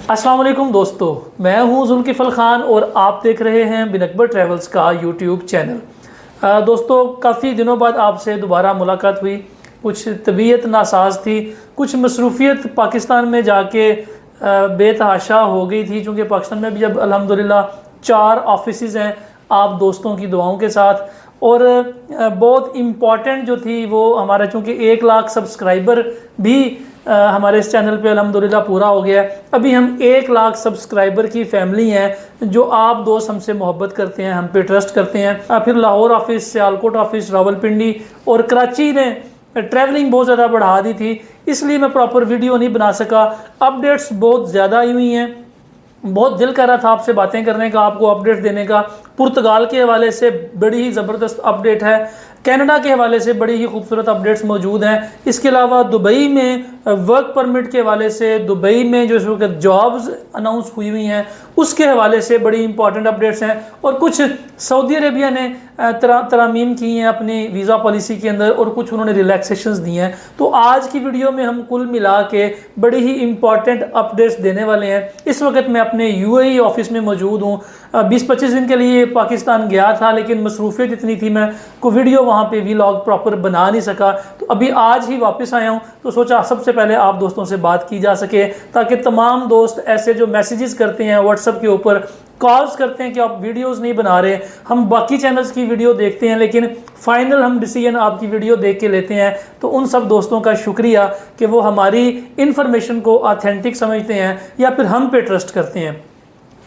अस्सलाम वालेकुम दोस्तों, मैं हूं जुल्किफल खान और आप देख रहे हैं बिन अकबर ट्रैवल्स का यूट्यूब चैनल। दोस्तों, काफ़ी दिनों बाद आपसे दोबारा मुलाकात हुई। कुछ तबीयत नासाज थी, कुछ मसरूफ़ियत पाकिस्तान में जाके बेतहाशा हो गई थी। चूँकि पाकिस्तान में भी अब अल्हम्दुलिल्लाह 4 ऑफिसेज़ हैं आप दोस्तों की दुआओं के साथ। और बहुत इम्पॉर्टेंट जो थी वो हमारा, चूँकि 1 लाख सब्सक्राइबर भी हमारे इस चैनल पे अल्हम्दुलिल्लाह पूरा हो गया है। अभी हम 1 लाख सब्सक्राइबर की फैमिली हैं जो आप दोस्त हमसे मोहब्बत करते हैं, हम पे ट्रस्ट करते हैं। फिर लाहौर ऑफिस, सियालकोट ऑफिस, रावलपिंडी और कराची ने ट्रैवलिंग बहुत ज़्यादा बढ़ा दी थी, इसलिए मैं प्रॉपर वीडियो नहीं बना सका। अपडेट्स बहुत ज़्यादा आई हुई हैं, बहुत दिल कर रहा था आपसे बातें करने का, आपको अपडेट देने का। पुर्तगाल के हवाले से बड़ी ही ज़बरदस्त अपडेट है, कनाडा के हवाले से बड़ी ही खूबसूरत अपडेट्स मौजूद हैं। इसके अलावा दुबई में वर्क परमिट के हवाले से, दुबई में जो इस वक्त जॉब्स अनाउंस हुई हैं उसके हवाले से बड़ी इंपॉर्टेंट अपडेट्स हैं। और कुछ सऊदी अरेबिया ने तरामीम की हैं अपनी वीज़ा पॉलिसी के अंदर, और कुछ उन्होंने रिलैक्सेशंस दी हैं। तो आज की वीडियो में हम कुल मिला के बड़ी ही इंपॉर्टेंट अपडेट्स देने वाले हैं। इस वक्त मैं अपने यूएई ऑफिस में मौजूद हूँ। 20-25 दिन के लिए पाकिस्तान गया था, लेकिन मसरूफियत इतनी थी मैं को वीडियो वहाँ पे व्लॉग प्रॉपर बना नहीं सका। तो अभी आज ही वापस आया हूँ, तो सोचा सबसे पहले आप दोस्तों से बात की जा सके, ताकि तमाम दोस्त ऐसे जो मैसेजेस करते हैं व्हाट्सएप के ऊपर, कॉल्स करते हैं कि आप वीडियोस नहीं बना रहे, हम बाकी चैनल्स की वीडियो देखते हैं लेकिन फाइनल हम डिसीजन आपकी वीडियो देख के लेते हैं। तो उन सब दोस्तों का शुक्रिया कि वो हमारी इन्फॉर्मेशन को ऑथेंटिक समझते हैं या फिर हम पे ट्रस्ट करते हैं।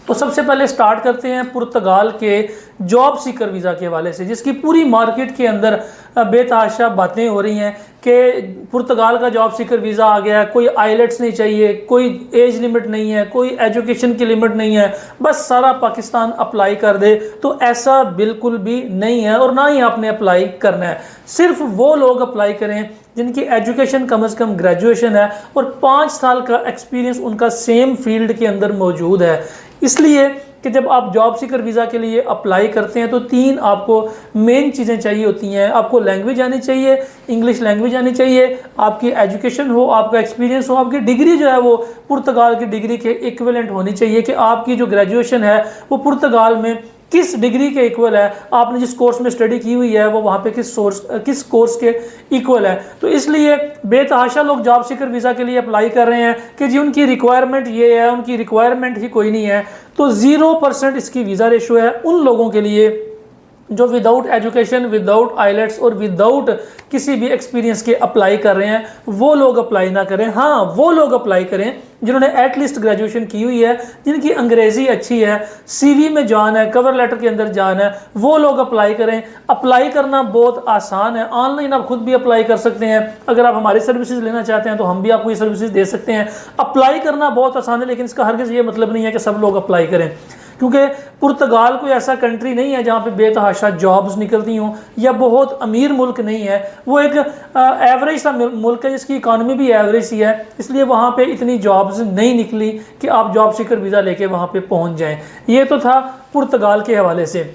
तो सबसे पहले स्टार्ट करते हैं पुर्तगाल के जॉब सीकर वीज़ा के हवाले से, जिसकी पूरी मार्केट के अंदर बेतहाशा बातें हो रही हैं कि पुर्तगाल का जॉब सीकर वीज़ा आ गया है, कोई आइलेट्स नहीं चाहिए, कोई एज लिमिट नहीं है, कोई एजुकेशन की लिमिट नहीं है, बस सारा पाकिस्तान अप्लाई कर दे। तो ऐसा बिल्कुल भी नहीं है और ना ही आपने अप्लाई करना है। सिर्फ वो लोग अप्लाई करें जिनकी एजुकेशन कम से कम ग्रेजुएशन है और 5 साल का एक्सपीरियंस उनका सेम फील्ड के अंदर मौजूद है। इसलिए कि जब आप जॉब सीकर वीज़ा के लिए अप्लाई करते हैं तो 3 आपको मेन चीज़ें चाहिए होती हैं। आपको लैंग्वेज आनी चाहिए, इंग्लिश लैंग्वेज आनी चाहिए, आपकी एजुकेशन हो, आपका एक्सपीरियंस हो, आपकी डिग्री जो है वो पुर्तगाल की डिग्री के इक्विवेलेंट होनी चाहिए कि आपकी जो ग्रेजुएशन है वो पुर्तगाल में किस डिग्री के इक्वल है, आपने जिस कोर्स में स्टडी की हुई है वो वहाँ पे किस कोर्स के इक्वल है। तो इसलिए बेतहाशा लोग जॉब सीकर वीज़ा के लिए अप्लाई कर रहे हैं कि जी उनकी रिक्वायरमेंट ये है, उनकी रिक्वायरमेंट ही कोई नहीं है। तो 0% इसकी वीज़ा रेशो है उन लोगों के लिए जो विदाउट एजुकेशन, विदाउट आइलेट्स और विदाउट किसी भी एक्सपीरियंस के अप्लाई कर रहे हैं। वो लोग अप्लाई ना करें। हाँ, वो लोग अप्लाई करें जिन्होंने एटलीस्ट ग्रेजुएशन की हुई है, जिनकी अंग्रेज़ी अच्छी है, सीवी में जान है, कवर लेटर के अंदर जान है, वो लोग अप्लाई करें। अप्लाई करना बहुत आसान है, ऑनलाइन आप खुद भी अप्लाई कर सकते हैं। अगर आप हमारी सर्विसेज लेना चाहते हैं तो हम भी आपको ये सर्विसेज दे सकते हैं। अप्लाई करना बहुत आसान है, लेकिन इसका हरगिज़ ये मतलब नहीं है कि सब लोग अप्लाई करें, क्योंकि पुर्तगाल कोई ऐसा कंट्री नहीं है जहाँ पे बेतहाशा जॉब्स निकलती हों, या बहुत अमीर मुल्क नहीं है। वो एक एवरेज सा मुल्क है जिसकी इकॉनमी भी एवरेज सी है, इसलिए वहाँ पे इतनी जॉब्स नहीं निकली कि आप जॉब सीकर वीज़ा लेके वहाँ पे पहुँच जाएं। ये तो था पुर्तगाल के हवाले से।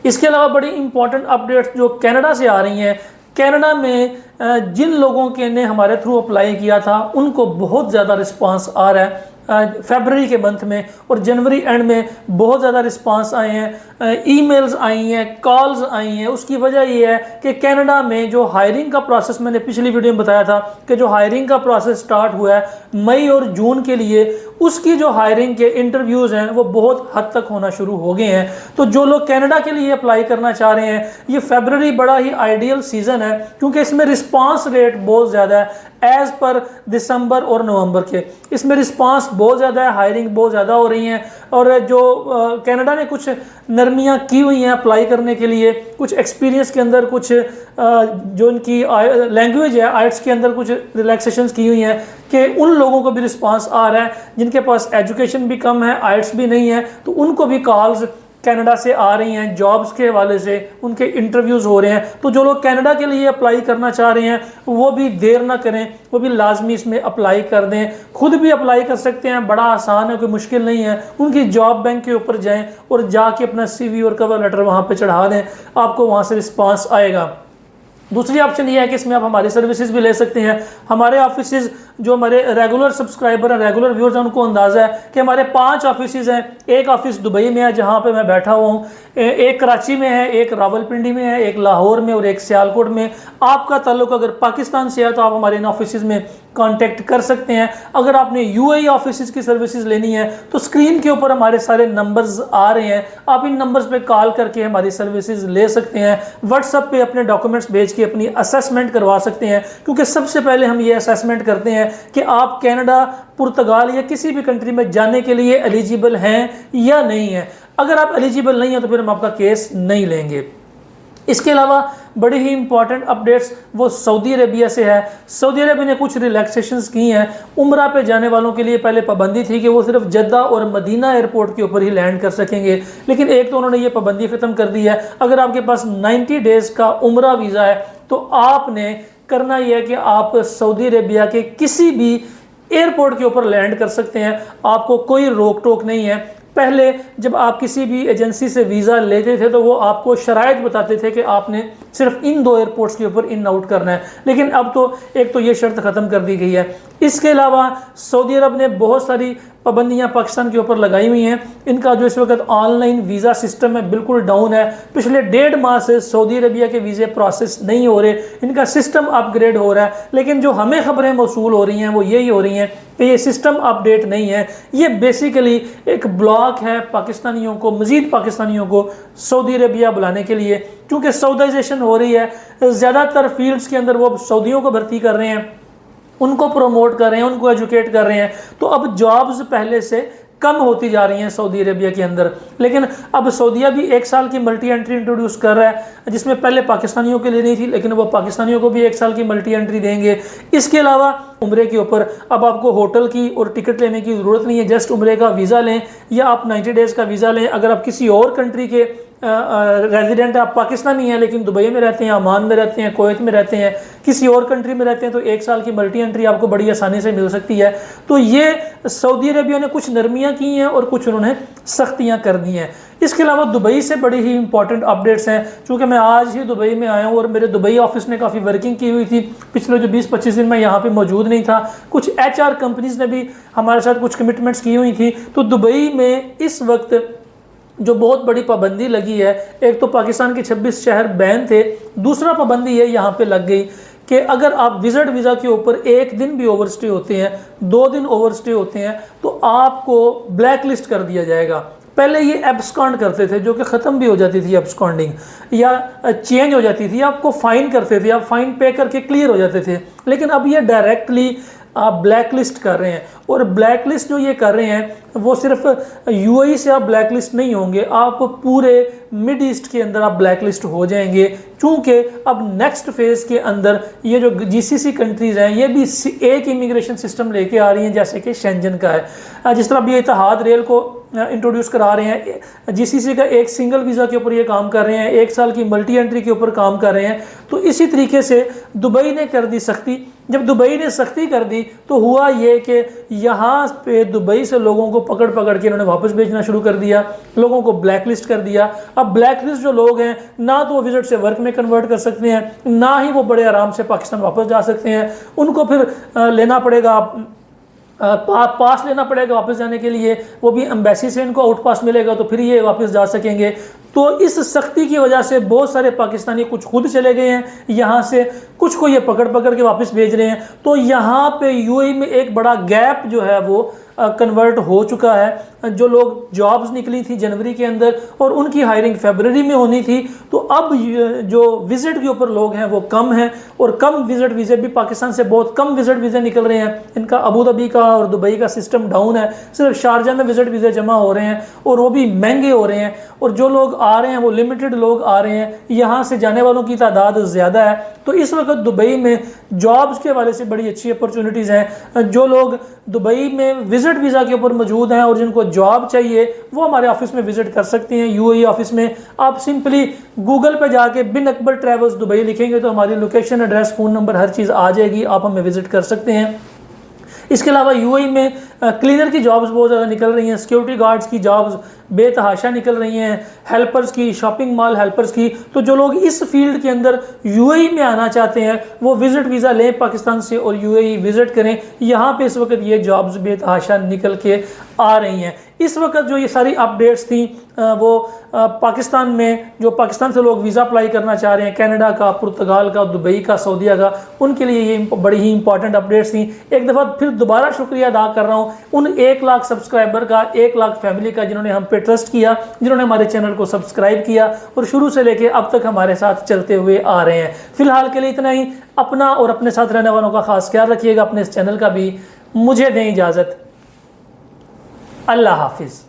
इसके अलावा बड़ी इंपॉर्टेंट अपडेट्स जो कनाडा से आ रही हैं। कनाडा में जिन लोगों के ने हमारे थ्रू अप्लाई किया था उनको बहुत ज़्यादा रिस्पांस आ रहा है फरवरी के मंथ में, और जनवरी एंड में बहुत ज़्यादा रिस्पांस आए हैं, ईमेल्स आई हैं, कॉल्स आई हैं। उसकी वजह ये है कि कनाडा में जो हायरिंग का प्रोसेस, मैंने पिछली वीडियो में बताया था कि जो हायरिंग का प्रोसेस स्टार्ट हुआ है मई और जून के लिए, उसकी जो हायरिंग के इंटरव्यूज़ हैं वो बहुत हद तक होना शुरू हो गए हैं। तो जो लोग कनाडा के लिए अप्लाई करना चाह रहे हैं, ये फरवरी बड़ा ही आइडियल सीज़न है, क्योंकि इसमें रिस्पांस रेट बहुत ज़्यादा है एज़ पर दिसंबर और नवंबर के। इसमें रिस्पांस बहुत ज़्यादा है, हायरिंग बहुत ज़्यादा हो रही हैं। और जो कनाडा ने कुछ नरमियाँ की हुई हैं अप्लाई करने के लिए, कुछ एक्सपीरियंस के अंदर, कुछ जो उनकी लैंग्वेज है आइट्स के अंदर कुछ रिलैक्सेशंस की हुई हैं कि उन लोगों को भी रिस्पांस आ रहा है जिनके पास एजुकेशन भी कम है, आइट्स भी नहीं है, तो उनको भी कॉल्स कनाडा से आ रही हैं जॉब्स के हवाले से, उनके इंटरव्यूज़ हो रहे हैं। तो जो लोग कनाडा के लिए अप्लाई करना चाह रहे हैं वो भी देर ना करें, वो भी लाजमी इसमें अप्लाई कर दें। खुद भी अप्लाई कर सकते हैं, बड़ा आसान है, कोई मुश्किल नहीं है। उनकी जॉब बैंक के ऊपर जाएं और जाके अपना सीवी और कवर लेटर वहाँ पे चढ़ा दें, आपको वहाँ से रिस्पांस आएगा। दूसरी ऑप्शन ये है कि इसमें आप हमारी सर्विसेज भी ले सकते हैं। हमारे ऑफिसेज जो हमारे रेगुलर सब्सक्राइबर हैं, रेगुलर व्यूअर्स हैं, उनको अंदाज़ा है कि हमारे 5 ऑफिसेज हैं। एक ऑफिस दुबई में है जहाँ पे मैं बैठा हुआ हूँ, एक कराची में है, एक रावलपिंडी में है, एक लाहौर में और एक सियालकोट में। आपका ताल्लुक अगर पाकिस्तान से है तो आप हमारे इन ऑफिसेज में कांटेक्ट कर सकते हैं। अगर आपने यूएई ऑफिसेज की सर्विसेज लेनी है तो स्क्रीन के ऊपर हमारे सारे नंबर्स आ रहे हैं, आप इन नंबर्स पे कॉल करके हमारी सर्विसेज ले सकते हैं। व्हाट्सएप पे अपने डॉक्यूमेंट्स भेज के अपनी असेसमेंट करवा सकते हैं, क्योंकि सबसे पहले हम ये असेसमेंट करते हैं कि आप कनाडा, पुर्तगाल या किसी भी कंट्री में जाने के लिए एलिजिबल हैं या नहीं है। अगर आप एलिजिबल नहीं हैं तो फिर हम आपका केस नहीं लेंगे। इसके अलावा बड़ी ही इंपॉर्टेंट अपडेट्स वो सऊदी अरेबिया से है। सऊदी अरेबिया ने कुछ रिलैक्सेशंस की हैं। उम्रा पे जाने वालों के लिए पहले पाबंदी थी कि वो सिर्फ जद्दा और मदीना एयरपोर्ट के ऊपर ही लैंड कर सकेंगे, लेकिन एक तो उन्होंने ये पाबंदी ख़त्म कर दी है। अगर आपके पास 90 डेज़ का उम्रा वीज़ा है तो आपने करना यह है कि आप सऊदी अरेबिया के किसी भी एयरपोर्ट के ऊपर लैंड कर सकते हैं, आपको कोई रोक टोक नहीं है। पहले जब आप किसी भी एजेंसी से वीज़ा लेते थे तो वो आपको शराइत बताते थे कि आपने सिर्फ इन 2 एयरपोर्ट्स के ऊपर इन आउट करना है, लेकिन अब तो एक तो ये शर्त ख़त्म कर दी गई है। इसके अलावा सऊदी अरब ने बहुत सारी पाबंदियां पाकिस्तान के ऊपर लगाई हुई हैं। इनका जो इस वक्त ऑनलाइन वीज़ा सिस्टम है बिल्कुल डाउन है। पिछले 1.5 माह से सऊदी अरबिया के वीज़े प्रोसेस नहीं हो रहे, इनका सिस्टम अपग्रेड हो रहा है, लेकिन जो हमें खबरें मौसूल हो रही हैं वो यही हो रही हैं कि ये सिस्टम अपडेट नहीं है। ये बेसिकली एक ब्लॉक है पाकिस्तानियों को, मज़ीद पाकिस्तानियों को सऊदी अरबिया बुलाने के लिए, क्योंकि सऊदाइजेशन हो रही है। ज़्यादातर फील्ड्स के अंदर वो सऊदियों को भर्ती कर रहे हैं, उनको प्रमोट कर रहे हैं, उनको एजुकेट कर रहे हैं, तो अब जॉब्स पहले से कम होती जा रही हैं सऊदी अरेबिया के अंदर। लेकिन अब सऊदीया भी 1 साल की मल्टी एंट्री इंट्रोड्यूस कर रहा है, जिसमें पहले पाकिस्तानियों के लिए नहीं थी, लेकिन वो पाकिस्तानियों को भी 1 साल की मल्टी एंट्री देंगे। इसके अलावा उम्रे के ऊपर अब आपको होटल की और टिकट लेने की ज़रूरत नहीं है, जस्ट उम्रे का वीज़ा लें या आप 90 डेज़ का वीज़ा लें। अगर आप किसी और कंट्री के रेजिडेंट, आप पाकिस्तानी हैं लेकिन दुबई में रहते हैं, ओमान में रहते हैं, कुवैत में रहते हैं, किसी और कंट्री में रहते हैं, तो 1 साल की मल्टी एंट्री आपको बड़ी आसानी से मिल सकती है। तो ये सऊदी अरेबिया ने कुछ नरमियाँ की हैं और कुछ उन्होंने सख्तियाँ कर दी हैं। इसके अलावा दुबई से बड़ी ही इंपॉर्टेंट अपडेट्स हैं। चूँकि मैं आज ही दुबई में आया हूँ और मेरे दुबई ऑफिस ने काफ़ी वर्किंग की हुई थी, पिछले जो 20-25 दिन मैं यहाँ पे मौजूद नहीं था। कुछ HR कंपनीज ने भी हमारे साथ कुछ कमिटमेंट्स की हुई थी। तो दुबई में इस वक्त जो बहुत बड़ी पाबंदी लगी है, एक तो पाकिस्तान के 26 शहर बैन थे, दूसरा पाबंदी है यहाँ पे लग गई कि अगर आप विजिट वीज़ा के ऊपर 1 दिन भी ओवरस्टे होते हैं, 2 दिन ओवरस्टे होते हैं, तो आपको ब्लैक लिस्ट कर दिया जाएगा। पहले ये एब्सकॉन्ड करते थे, जो कि ख़त्म भी हो जाती थी एब्सकॉन्डिंग, या चेंज हो जाती थी, आपको फ़ाइन करते थे, आप फ़ाइन पे करके क्लियर हो जाते थे। लेकिन अब ये डायरेक्टली आप ब्लैक लिस्ट कर रहे हैं, और ब्लैक लिस्ट जो ये कर रहे हैं वो सिर्फ यूएई से आप ब्लैक लिस्ट नहीं होंगे, आप पूरे मिड ईस्ट के अंदर आप ब्लैक लिस्ट हो जाएंगे। चूँकि अब नेक्स्ट फेज़ के अंदर ये जो GCC कंट्रीज़ हैं ये भी एक इमिग्रेशन सिस्टम लेके आ रही हैं, जैसे कि शेंजन का है। जिस तरह अभी इत्तेहाद रेल को इंट्रोड्यूस करा रहे हैं, GCC का एक सिंगल वीज़ा के ऊपर ये काम कर रहे हैं, 1 साल की मल्टी एंट्री के ऊपर काम कर रहे हैं। तो इसी तरीके से दुबई ने कर दी सख्ती। जब दुबई ने सख्ती कर दी तो हुआ ये कि यहाँ पे दुबई से लोगों को पकड़ पकड़ के इन्होंने वापस भेजना शुरू कर दिया, लोगों को ब्लैक लिस्ट कर दिया। अब ब्लैक लिस्ट जो लोग हैं, ना तो वो विजिट से वर्क में कन्वर्ट कर सकते हैं, ना ही वो बड़े आराम से पाकिस्तान वापस जा सकते हैं। उनको फिर लेना पड़ेगा, पास लेना पड़ेगा वापस जाने के लिए, वो भी एम्बेसी से इनको आउट पास मिलेगा, तो फिर ये वापस जा सकेंगे। तो इस सख्ती की वजह से बहुत सारे पाकिस्तानी कुछ खुद चले गए हैं यहाँ से, कुछ को ये पकड़ पकड़ के वापस भेज रहे हैं। तो यहाँ पे यूएई में एक बड़ा गैप जो है वो कन्वर्ट हो चुका है। जो लोग जॉब्स निकली थी जनवरी के अंदर और उनकी हायरिंग फरवरी में होनी थी, तो अब जो विजिट के ऊपर लोग हैं वो कम हैं, और कम विजिट वीज़े भी पाकिस्तान से बहुत कम विजिट वीज़े निकल रहे हैं। इनका अबू धाबी का और दुबई का सिस्टम डाउन है, सिर्फ शारजा में विजिट वीज़े जमा हो रहे हैं और वो भी महंगे हो रहे हैं, और जो लोग आ रहे हैं वो लिमिटेड लोग आ रहे हैं, यहाँ से जाने वालों की तादाद ज़्यादा है। तो इस वक्त दुबई में जॉब्स के हवाले से बड़ी अच्छी अपॉर्चुनिटीज़ हैं। जो लोग दुबई में विजिट वीज़ा के ऊपर मौजूद हैं और जिनको जॉब चाहिए वो हमारे ऑफिस में विजिट कर सकते हैं। यूएई ऑफिस में आप सिंपली गूगल पे जाके बिन अकबर ट्रैवल्स दुबई लिखेंगे तो हमारी लोकेशन, एड्रेस, फ़ोन नंबर, हर चीज़ आ जाएगी, आप हमें विजिट कर सकते हैं। इसके अलावा यूएई में क्लीनर की जॉब्स बहुत ज़्यादा निकल रही हैं, सिक्योरिटी गार्ड्स की जॉब्स बेतहाशा निकल रही हैं, हेल्पर्स की, शॉपिंग मॉल हेल्पर्स की। तो जो लोग इस फील्ड के अंदर यूएई में आना चाहते हैं वो विज़िट वीज़ा लें पाकिस्तान से और यूएई विज़िट करें। यहाँ पे इस वक्त ये जॉब्स बेतहाशा निकल के आ रही हैं। इस वक्त जो ये सारी अपडेट्स थी वो पाकिस्तान में जो पाकिस्तान से लोग वीज़ा अप्लाई करना चाह रहे हैं, कनाडा का, पुर्तगाल का, दुबई का, सऊदीया का, उनके लिए ये बड़ी ही इंपॉर्टेंट अपडेट्स थी। एक दफ़ा फिर दोबारा शुक्रिया अदा कर रहा हूँ उन 1 लाख सब्सक्राइबर का, 1 लाख फैमिली का, जिन्होंने हम पे ट्रस्ट किया, जिन्होंने हमारे चैनल को सब्सक्राइब किया और शुरू से लेके अब तक हमारे साथ चलते हुए आ रहे हैं। फिलहाल के लिए इतना ही। अपना और अपने साथ रहने वालों का खास ख्याल रखिएगा, अपने इस चैनल का भी। मुझे दें इजाज़त। अल्लाह हाफिज़।